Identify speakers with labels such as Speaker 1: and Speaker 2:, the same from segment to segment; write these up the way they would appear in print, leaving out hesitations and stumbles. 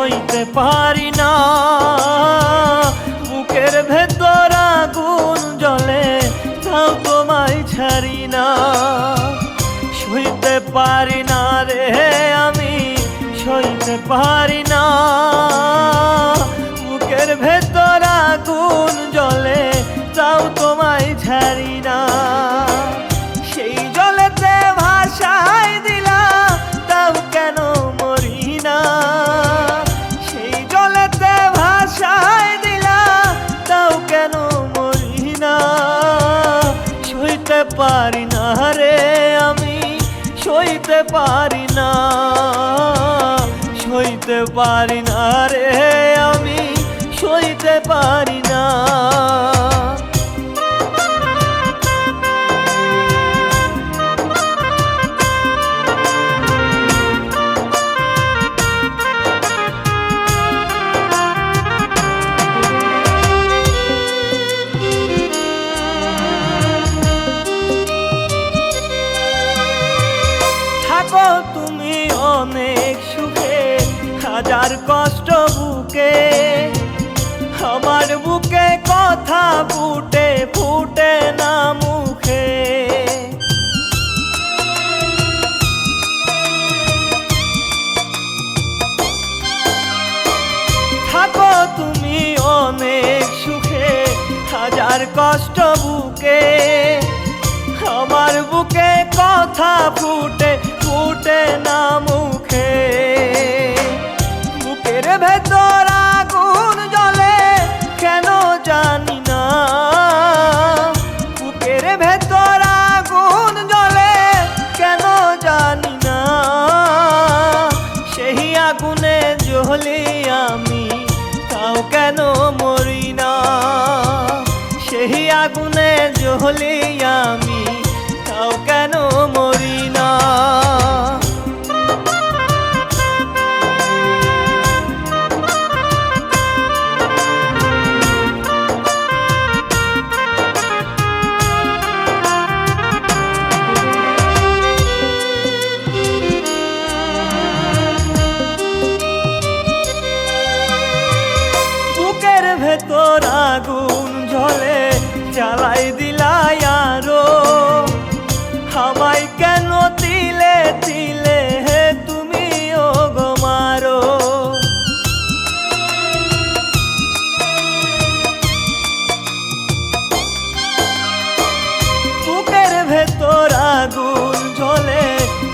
Speaker 1: সইতে পারি না। বুকের ভেতর আগুন জ্বলে তাও তোমায় ছাড়ি না। সইতে পারি না রে আমি, সইতে পারি না। বুকের ভেতর আগুন জ্বলে তাও তোমায় ছাড়ি না। সেই জলেতে ভাসাই দিলা তাও কেন মরি না। সেই জলেতে ভাসাই দিলা তাও কেন মরি না। সইতে পারি না রে আমি, সইতে পারি না। সইতে পারি না রে আমি, সইতে পারি না। থাকো তুমি অনেক সুখে, হাজার কষ্ট বুকে। আমার বুকে কথা ফুটে ফুটে না মুখে। থাকো তুমি অনেক সুখে, হাজার কষ্ট বুকে। আমার বুকে কথা ফুটে ফুটে না মুখে। বুকের ভেতর আগুন জ্বলে কেন জানি না। বুকের ভেতর আগুন জ্বলে কেন জানি না। সেই আগুনে জ্বলি আমি তাও কেন মরি না। সেই আগুনে জ্বলি আমি তাও কেন মরি না। বুকের ভেতর আগুন জ্বলে জ্বালাই দিলাই আরো। আমায় কেন তিলে তিলে তুমি ওগো মারো। বুকের ভেতর আগুন জ্বলে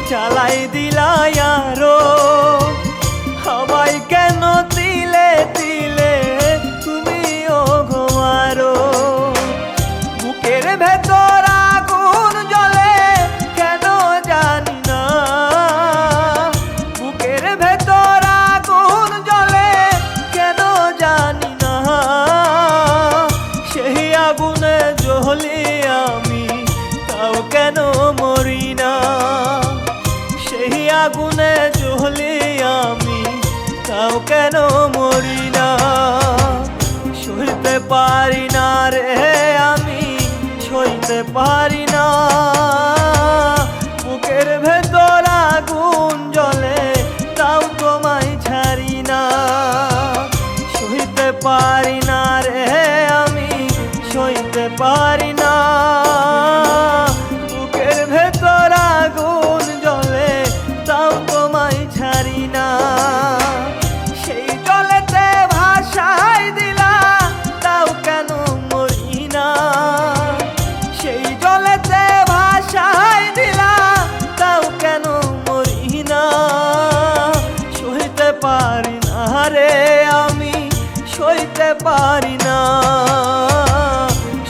Speaker 1: জ্বালাই দিলাই আরো। আমায় কেন তিলে তিলে তুমি ওগো মারো। বুকের ভেতর আগুন জ্বলে কেন জানি না। বুকের ভেতর আগুন জ্বলে কেন জানি না। সেই আগুনে জ্বলি আমি তাও কেন মরি না। সেই আগুনে জ্বলি আমি তাও কেন মরি না। সইতে পারি না রে আমি, সইতে পারি না। বুকের ভেতর আগুন জ্বলে তাও তোমায় ছাড়ি না। সইতে পারি না রে আমি, সইতে পারি না। বুকের ভেতর আগুন জ্বলে তাও তোমায় ছাড়ি না। সেই জলেতে ভাসাই দিলা তাও কেন মরি না। সেই জলেতে ভাসাই দিলা তাও কেন মরি না। সইতে পারি না রে আমি, সইতে পারি না।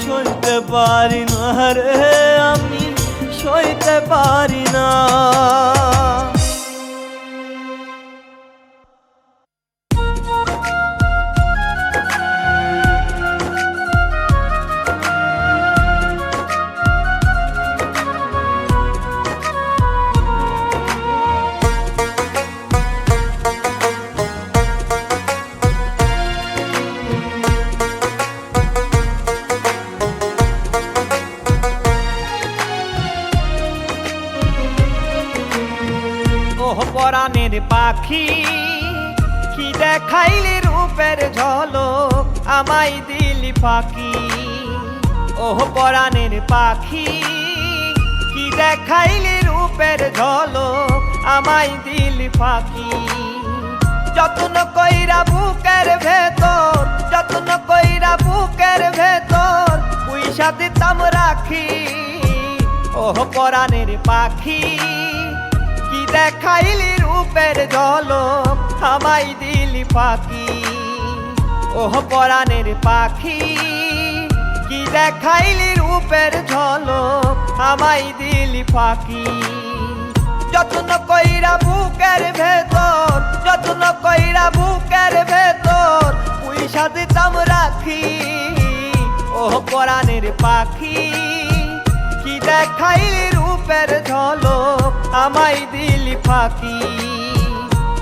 Speaker 1: সইতে পারি না রে আমি, সইতে পারি না। পরাণের পাখি কি দেখাইলি রূপের ঝলক আমায় দিলি ফাঁকি, ওহ পরাণের পাখি। কি দেখাইলি রূপের ঝলক আমায় দিলি ফাঁকি, যত্ন কইরা বুকের ভেতর, যত্ন কইরা বুকের ভেতর পুইসা দিতাম রাখি, ওহ পরাণের পাখি। কি দেখাইলি রূপের ঝলক আমায় দিলি ফাঁকি, ওহ পরাণের পাখি। কি দেখাইলি রূপের ঝলক আমায় দিলি ফাঁকি, যত্ন কইরা বুকের ভেতর, যত্ন কইরা বুকের ভেতর পুইসা দিতাম রাখি, ওহ পরাণের পাখি। কি দেখাইলি রূপের ঝলক আমায় দিলি ফাঁকি,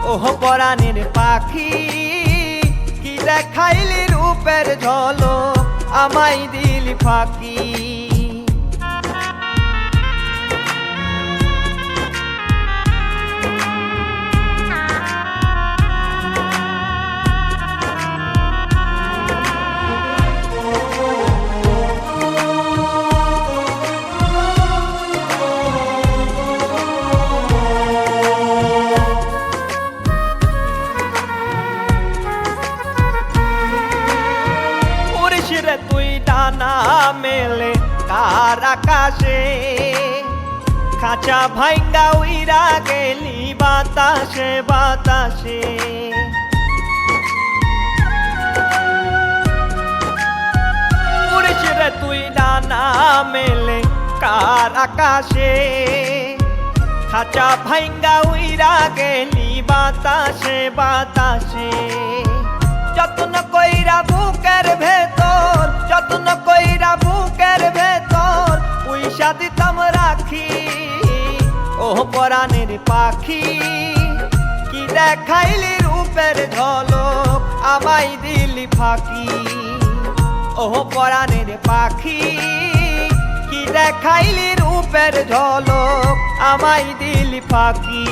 Speaker 1: ওহ পরাণের পাখি। কি দেখাইলি রূপের ঝলক আমায় দিলি ফাঁকি। তুই ডানা মেলে কার আকাশে, খাঁচা ভাঙ্গা উইরা গেলি বাতাসে বাতাসে। উড়িস রে তুই ডানা মেলে কার আকাশে, খাঁচা ভাঙ্গা উইরা গেলি বাতাসে বাতাসে। যত্ন কইরা বুকের ভেতর, যত্ন কইরা বুকের ভেতর পুইসা দিতাম রাখি, ওহ পরাণের পাখি। কি দেখাইলি রূপের ঝলক আমায় দিলি ফাঁকি, ওহ পরাণের পাখি। কি দেখাইলি রূপের ঝলক আমায় দিলি ফাঁকি।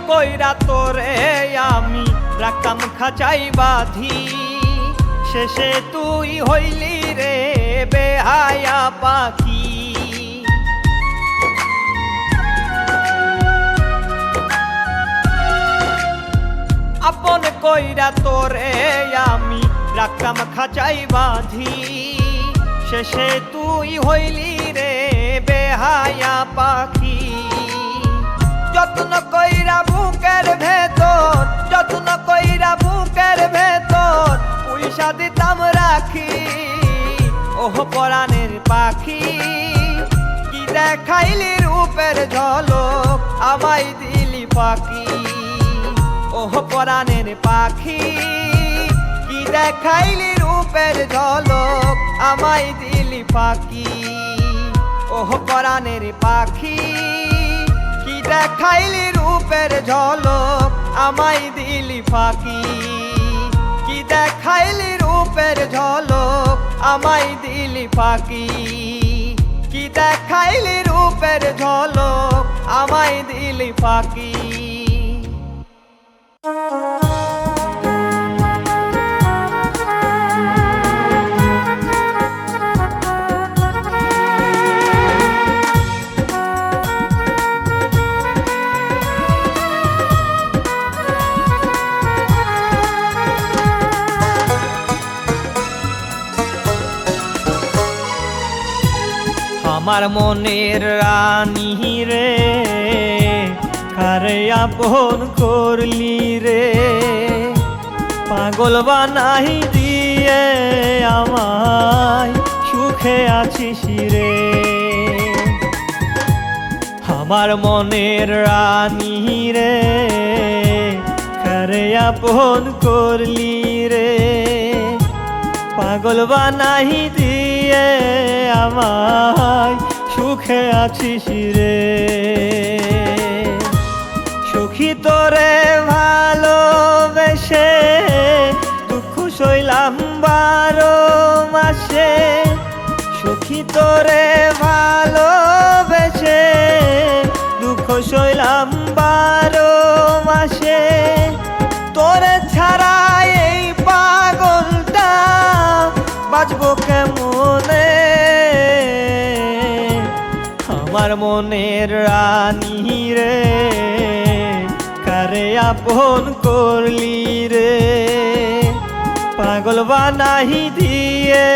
Speaker 1: কইরা তোরে আমি রাখতাম খাঁচাই বাঁধি, শেষে তুই হইলি রে বেহায়া পাখি। আপন কইরা তোরে আমি রাখতাম খাঁচাই বাঁধি, শেষে তুই হইলি রে বেহায়া পাখি। যত্ন কইরা বুকের ভেতর, যত্ন কইরা বুকের ভেতর পুইসা দিতাম রাখি, ওহ পরাণের পাখি। কি দেখাইলি রূপের ঝলক আমায় দিলি ফাঁকি, ওহ পরাণের পাখি। কি দেখাইলি রূপের ঝলক আমায় দিলি ফাঁকি, ওহ পরাণের পাখি। কি দেখাইলি রূপের ঝলক আমায় দিলি ফাঁকি, কি দেখাইলি রূপের ঝলক আমায় দিলি ফাঁকি, কি দেখাইলি রূপের ঝলক আমায় দিলি ফাঁকি। আমার মনের রানী রে, কারে আপন করলি রে, পাগল বানাই দিয়ে আমায় সুখে আছিস রে। আমার মনের রানী রে, কারে আপন করলি রে, পাগল বানাই দিয়ে আমায় সুখে আছিস রে। সুখী তোরে ভালোবেসে দুঃখ সইলাম 12 মাসে। সুখী তোরে ভালোবেসে দুঃখ সইলাম 12 মাসে। তোরে ছাড়া এই পাগলটা বাঁচবো কেমনে। আমার মনের রানী রে কারে আপন করলি রে। পাগল বানাই দিয়ে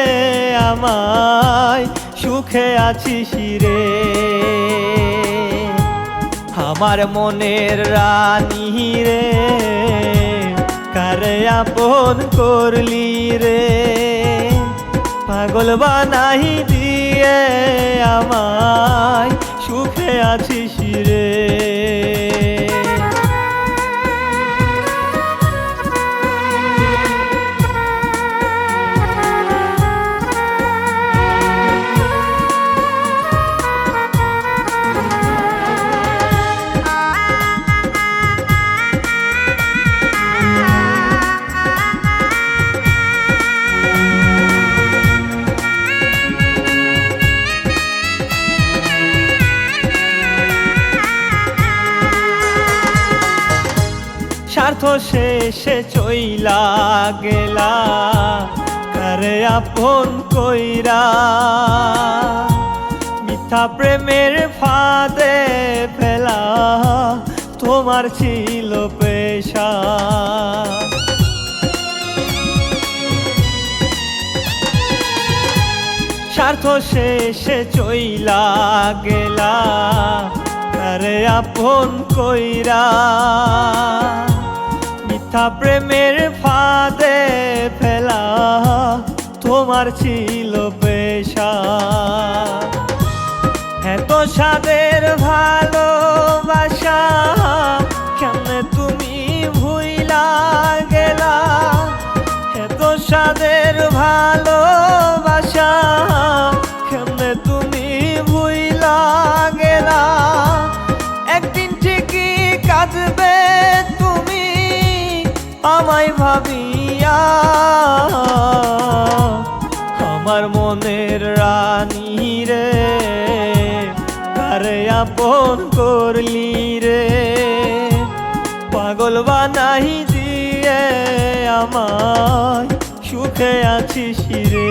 Speaker 1: আমায় সুখে আছিস রে। আমার মনের রানী রে কারে আপন করলি রে। পাগল বানাই দিয়ে আমায় সুখে আছিস রে। স্বার্থ শেষে চইলা গেলা কারে আপন কইরা। মিথ্যা প্রেমের ফাঁদে ফেলা তোমার ছিল পেশা। স্বার্থ শেষে চইলা গেলা কারে আপন কইরা। মিথ্যা প্রেমের ফাঁদে ফেলা তোমার ছিল পেশা। এত সাদের ভালোবাসা কেমনে তুমি ভুইলা গেলা। এত সাদের ভালোবাসা কেমনে তুমি ভুইলা গেলা। একদিন ঠিকই কাঁদবে তুমি আমায় ভাবিয়া। আমার মনের রানী রে কারে আপন করলি রে। পাগল বানাই দিয়ে আমায় সুখে আছিস রে।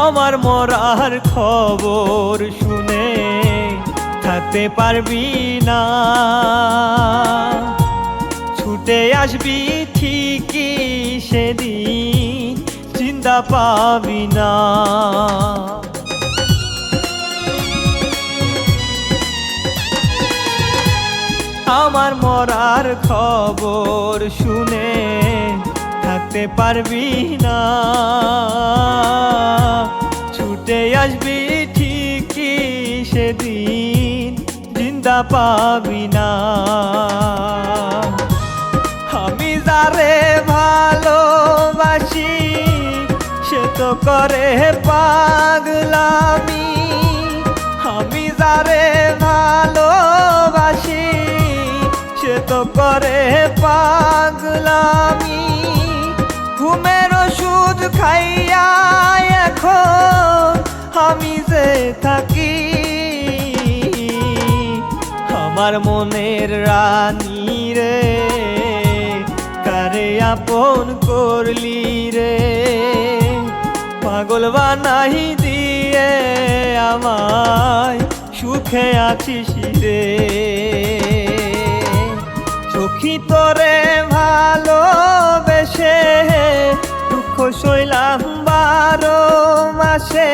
Speaker 1: আমার মরার খবর শুনে থাকতে পারবি না। ছুটে আসবি ঠিকই সেদিন চিন্তা পাবি না। আমার মরার খবর শুনে থাকতে পারবি না। ছুটে আসবি ঠিকই সেদিন জিন্দা পাবি না। আমি যারে ভালোবাসি সে তো করে পাগলামি। আমি যারে ভালোবাসি সে তো করে পাগলামি। ঘুমের ওষুধ খাইয়া এখন আমি যে থাকি। আমার মনের রানী রে কারে আপন করলি রে। পাগল বানাই দিয়ে আমায় সুখে আছিস রে। সখী তোরে ভালোবেসে দুঃখ সইলাম 12 মাসে,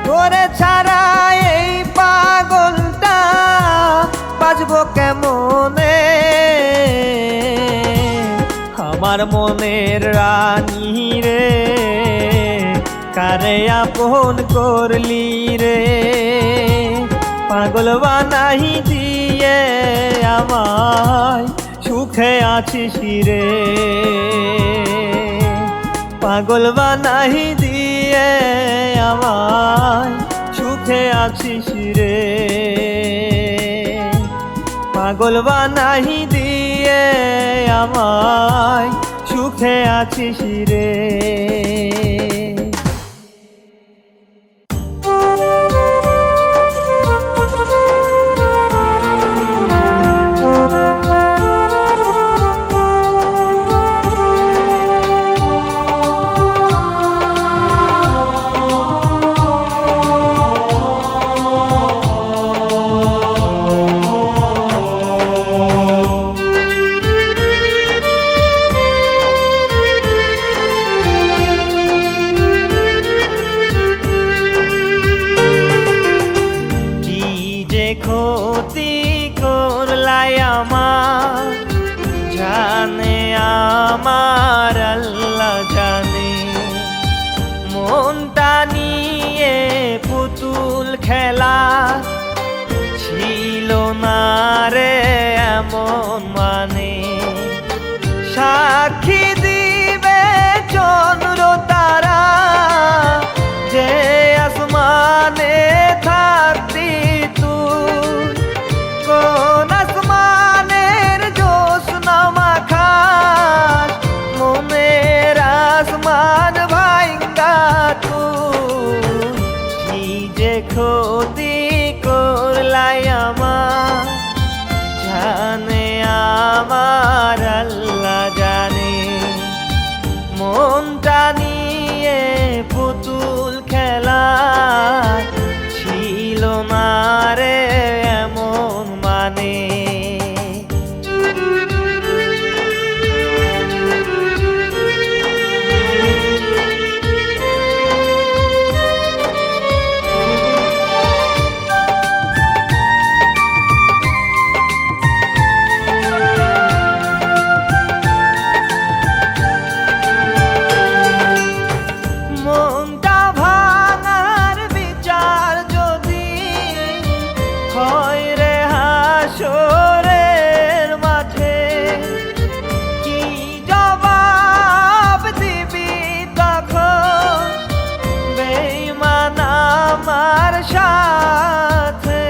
Speaker 1: তোরে ছাড়া এই পাগলটা বাঁচবো কেমনে। আমার মনের রানী রে, কারে আপন করলি রে, পাগল বানাই দিয়ে আমায় সুখে আছিস রে, পাগল বানাই দিয়ে আমায় সুখে আছিস রে, পাগল বানাই দিয়ে আমায় সুখে আছিস রে। ক্ষতি করলাই আমার, জানে আমার আল্লাহ জানে, মনটা নিয়ে পুতুল খেলা ছিল না রে এমন মানে, সাক্ষী দিবে চন্দ্র তারা যে আসমানে থাকতি, কোন আসমানের জ্যোৎস্না মাখা মনের আসমান ভাঙ্গা তুই, কি যে ক্ষতি করলাই আমার, জানে আমার আল্লাহ জানে, মনটা নিয়ে পুতুল খেলা ছিল না রে এমন মানে। মনটা ভাঙার বিচার যদি হয় রে হাসরের মাঠে, কি জবাব দিবি তখন বেঈমান আমার সাথে।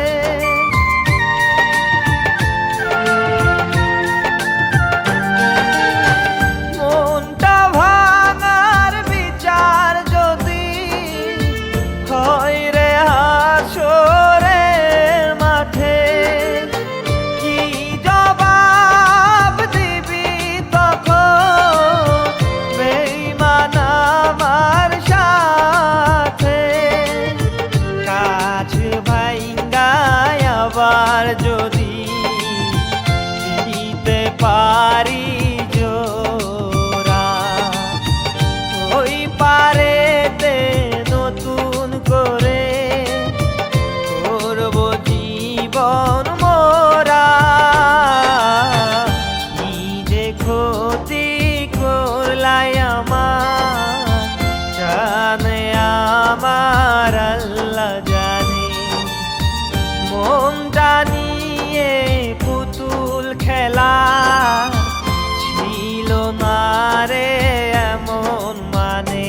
Speaker 1: মনটা ভাঙার বিচার যদি হয় রে হাসরের মাঠে, কি জবাব দিবি তখন বেঈমান আমার সাথে। কাছ ভাঙ্গায় আবার যদি দিতে পারি জোড়া, ওই পারেতে নতুন করে করব জীবন মোরা, কি যে ক্ষতি করলাই আমার, জানে আমার আল্লাহ জানে, মনটা নিয়ে পুতুল খেলা ছিল না রে এমন মানে।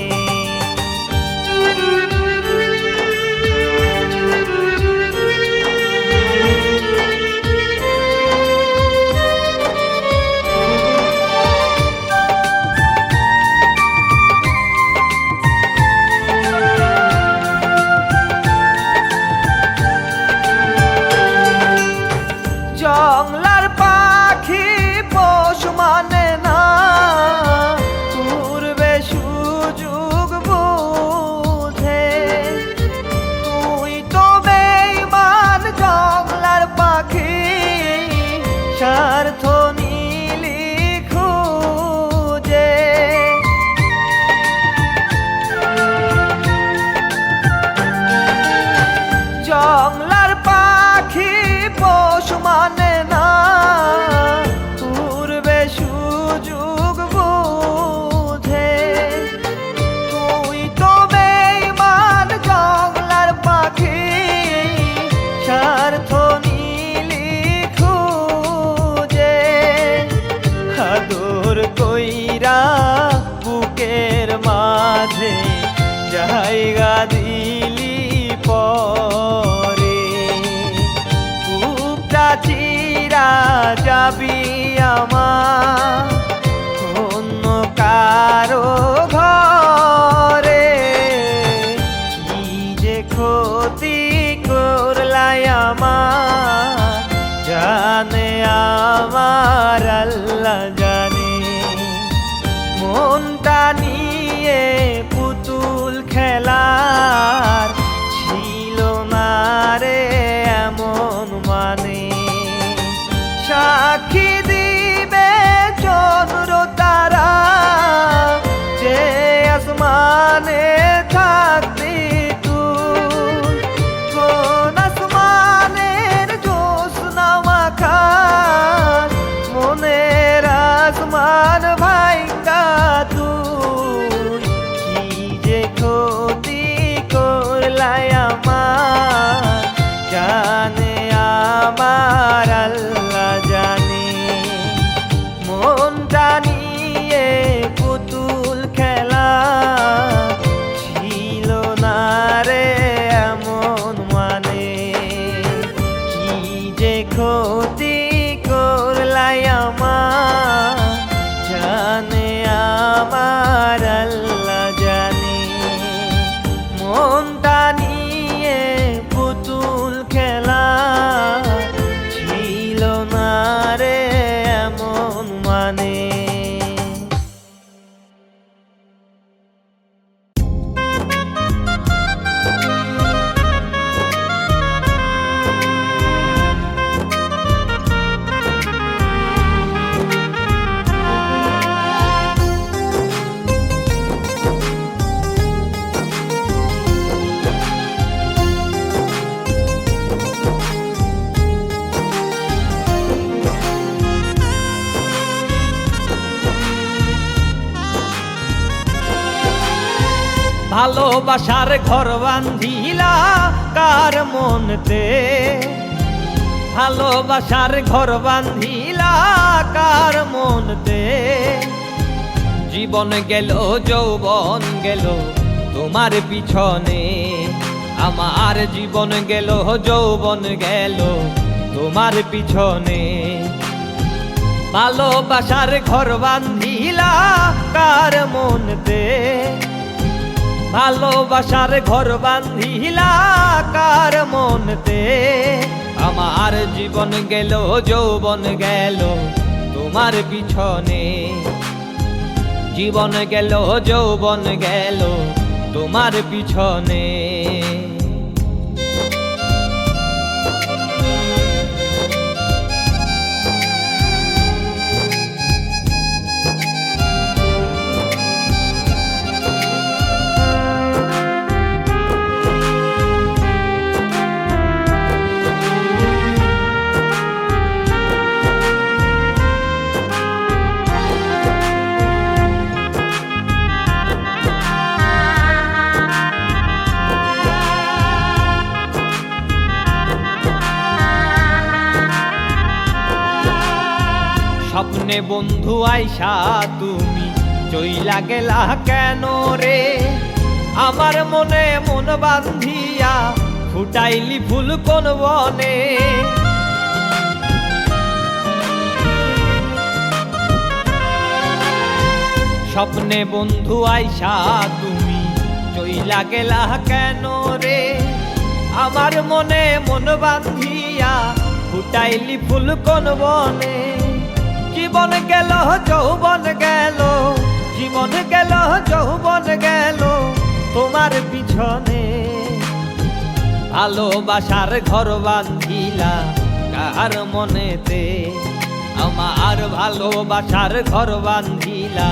Speaker 1: জায়গা দিলি পরে, বুকটা চিরা যাবি আমার অন্য কারো ঘরে। কি যে ক্ষতি করলাই আমার, জানে আমার আল্লাহ জানে। মনটা নিয়ে পুতুল খেলার ছিল না রে এমন মানে। সাক্ষী দিবে চন্দ্র তারা, যে আসমানে থাকবি তুই, কোন আসমানের জ্যোৎস্না মাখা মনের আসমান ভাইঙ্গা তুই। কি যে ক্ষতি করলাই আমার, জানে আমার আল্লাহ জানে। মনটা নিয়ে পুতুল খেলা ছিল না রে এমন মানে। কি যে ক্ষতি করলাই আমার, জানে আমার আল্লাহ জানে। মনটা নিয়ে পুতুল খেলা ছিল না রে এমন মানে। ভালোবাসার ঘর বান্ধিলা কার মনতে, ভালোবাসার ঘর বান্ধিলা কার মনতে। জীবন গেল যৌবন গেল তোমার পিছনে, আমার জীবন গেল যৌবন গেল তোমার পিছনে। ভালোবাসার ঘর বান্ধিলা কার মনতে, ভালোবাসার ঘর বান্ধিলা কার মনতে। আমার জীবন গেল যৌবন গেল তোমার পিছনে, জীবন গেল যৌবন গেল তোমার পিছনে। স্বপ্নে বন্ধু আইসা তুমি চইলা গেলা কেন রে, আমার মনে মন বান্ধিয়া ফুটাইলি ফুল কোন বনে। স্বপ্নে বন্ধু আইসা তুমি চইলা গেলা কেন রে, আমার মনে মন বান্ধিয়া ফুটাইলি ফুল কোন বনে। জীবন গেল যৌবন গেল, জীবন গেল যৌবন গেল তোমার পিছনে। ভালোবাসার ঘর বান্ধিলা কার মনেতে, আমার ভালোবাসার ঘর বান্ধিলা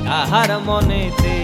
Speaker 1: কার মনেতে।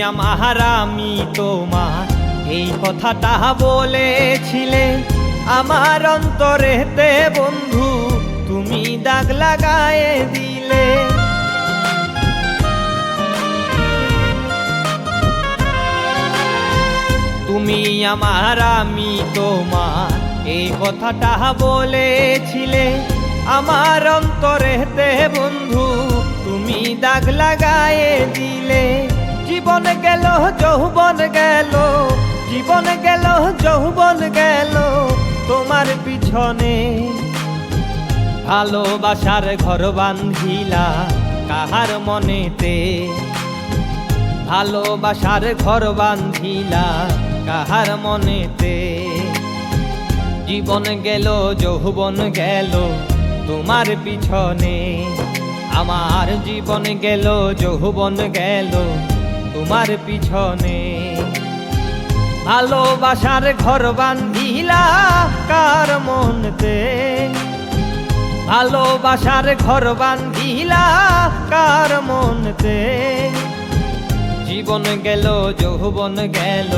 Speaker 1: আমার আমি তোমার এই কথাটা বলেছিলে, আমার অন্তরেতে বন্ধু তুমি দাগ লাগায়ে দিলে। তুমি আমার আমি তোমার এই কথাটা বলেছিলে, আমার অন্তরেতে বন্ধু তুমি দাগ লাগায়ে দিলে। জীবন গেল যৌবন গেল, জীবন গেল যৌবন গেল তোমার পিছনে। ভালোবাসার ঘর বান্ধিলা কাহার মনেতে, ভালোবাসার ঘর বান্ধিলা কাহার মনেতে। জীবন গেল যৌবন গেল তোমার পিছনে, আমার জীবন গেল যৌবন গেল তোমার পিছনে। ভালোবাসার ঘর বান্ধিলা কার মনেতে, ভালোবাসার ঘর বান্ধিলা কার মনেতে। জীবন গেল যৌবন গেল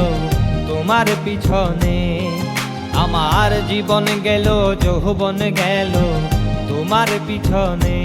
Speaker 1: তোমার পিছনে, আমার জীবন গেল যৌবন গেল তোমার পিছনে।